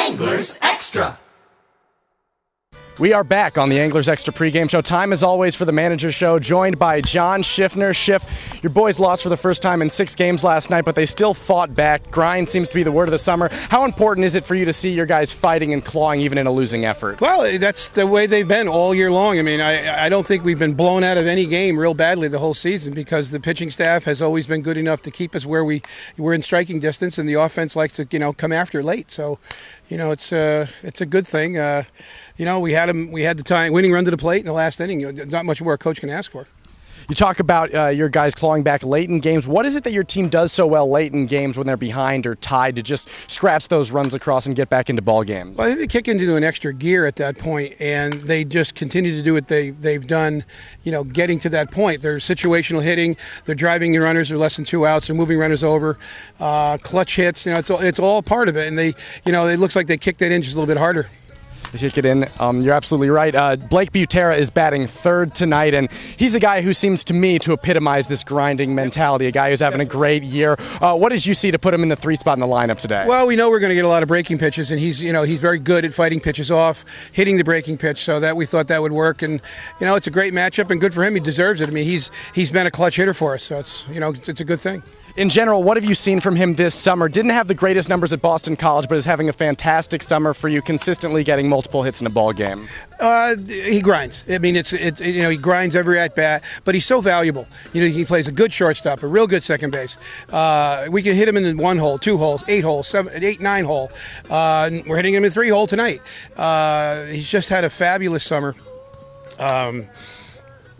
Anglers Extra. We are back on the Anglers Extra pregame show. Time, as always, for the manager show, joined by John Schiffner. Schiff, your boys lost for the first time in 6 games last night, but they still fought back. Grind seems to be the word of the summer. How important is it for you to see your guys fighting and clawing even in a losing effort? Well, that's the way they've been all year long. I mean, I don't think we've been blown out of any game real badly the whole season because the pitching staff has always been good enough to keep us where we're in striking distance, and the offense likes to come after late. So, it's a good thing. We had the winning run to the plate in the last inning. There's not much more a coach can ask for. You talk about your guys clawing back late in games. What is it that your team does so well late in games when they're behind or tied to just scratch those runs across and get back into ball games? Well, I think they kick into an extra gear at that point, and they just continue to do what they've done, getting to that point. They're situational hitting. They're driving the runners. They're less than 2 outs. They're moving runners over. Clutch hits. It's all part of it, and it looks like they kicked that in just a little bit harder. They kick it in. You're absolutely right. Blake Butera is batting third tonight, and he's a guy who seems to me to epitomize this grinding mentality, a guy who's having a great year. What did you see to put him in the 3 spot in the lineup today? Well, we know we're going to get a lot of breaking pitches, and he's very good at fighting pitches off, hitting the breaking pitch, so that we thought that would work. And, it's a great matchup, and good for him. He deserves it. I mean, he's been a clutch hitter for us, so it's a good thing. In general, what have you seen from him this summer? Didn't have the greatest numbers at Boston College, but is having a fantastic summer for you, consistently getting multiple hits in a ball game. He grinds. I mean, he grinds every at bat, but he's so valuable. He plays a good shortstop, a real good second base. We can hit him in 1 hole, 2 holes, 8 holes, 7, 8, 9 hole. We're hitting him in 3 hole tonight. He's just had a fabulous summer.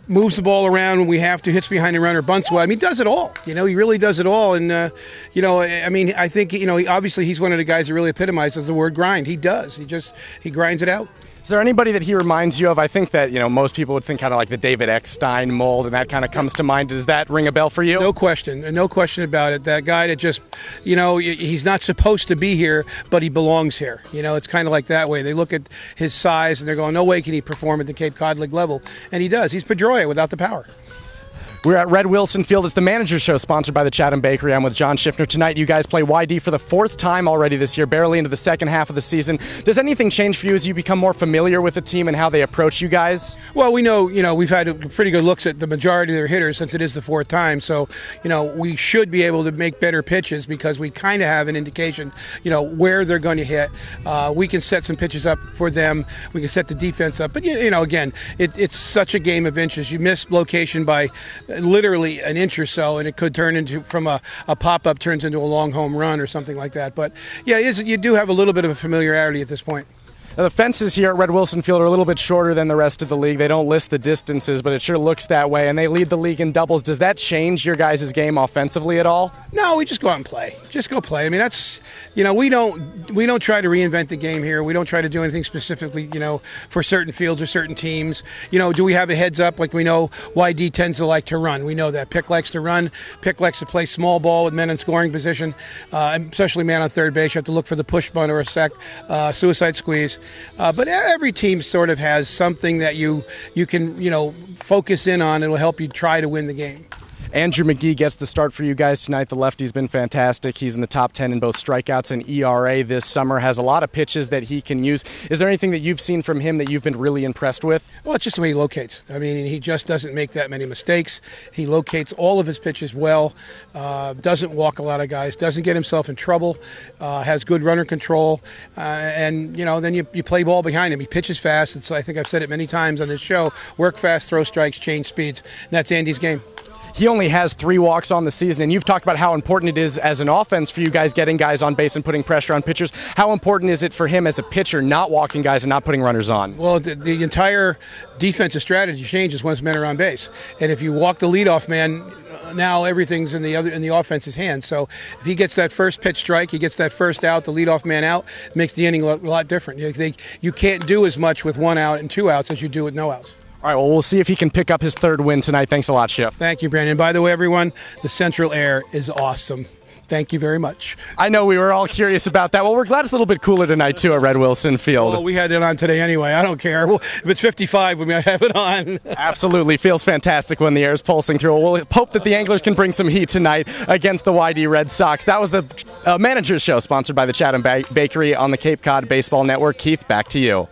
Moves the ball around when we have to, hits behind the runner, bunts well. I mean, he does it all. He really does it all. And, I think, obviously he's one of the guys that really epitomizes the word grind. He does. He grinds it out. Is there anybody that he reminds you of? I think that, most people would think kind of like the David Eckstein mold, and that kind of comes to mind. Does that ring a bell for you? No question about it. That guy that just, he's not supposed to be here, but he belongs here. It's kind of like that way. They look at his size, and they're going, no way can he perform at the Cape Cod League level. And he does. He's Pedroia without the power. We're at Red Wilson Field. It's the Manager's Show, sponsored by the Chatham Bakery. I'm with John Schiffner tonight. You guys play YD for the 4th time already this year, barely into the second half of the season. Does anything change for you as you become more familiar with the team and how they approach you guys? Well, we know, we've had pretty good looks at the majority of their hitters since it is the 4th time. So, we should be able to make better pitches because we kind of have an indication, where they're going to hit. We can set some pitches up for them. We can set the defense up. But, again, it's such a game of inches. You miss location by literally an inch or so, and it could turn into, from a pop-up turns into a long home run or something like that. But yeah, you do have a little bit of a familiarity at this point. Now, the fences here at Red Wilson Field are a little bit shorter than the rest of the league. They don't list the distances, but it sure looks that way, and they lead the league in doubles. Does that change your guys' game offensively at all? No, we just go out and play. Just go play. I mean, that's, we don't try to reinvent the game here. We don't try to do anything specifically, for certain fields or certain teams. Do we have a heads up? Like we know YD tends to like to run. We know that. Pick likes to run. Pick likes to play small ball with men in scoring position, especially man on third base. You have to look for the push bunt or a suicide squeeze. But every team sort of has something that you can, focus in on and will help you try to win the game. Andrew McGee gets the start for you guys tonight. The lefty's been fantastic. He's in the top 10 in both strikeouts and ERA this summer, has a lot of pitches that he can use. Is there anything that you've seen from him that you've been really impressed with? Well, it's just the way he locates. I mean, he just doesn't make that many mistakes. He locates all of his pitches well, doesn't walk a lot of guys, doesn't get himself in trouble, has good runner control, and, then you play ball behind him. He pitches fast. I think I've said it many times on this show, work fast, throw strikes, change speeds, and that's Andy's game. He only has 3 walks on the season, and you've talked about how important it is as an offense for you guys getting guys on base and putting pressure on pitchers. How important is it for him as a pitcher not walking guys and not putting runners on? Well, the entire defensive strategy changes once men are on base. And if you walk the leadoff man, now everything's in the offense's hands. So if he gets that first pitch strike, he gets that first out, the leadoff man out, it makes the inning a lot different. You can't do as much with 1 out and 2 outs as you do with no outs. All right, well, we'll see if he can pick up his 3rd win tonight. Thanks a lot, Schiff. Thank you, Brandon. By the way, everyone, the central air is awesome. Thank you very much. I know we were all curious about that. Well, we're glad it's a little bit cooler tonight, too, at Red Wilson Field. Well, we had it on today anyway. I don't care. Well, if it's 55, we might have it on. Absolutely. Feels fantastic when the air is pulsing through. We'll hope that the Anglers can bring some heat tonight against the YD Red Sox. That was the Manager's Show, sponsored by the Chatham Bakery on the Cape Cod Baseball Network. Keith, back to you.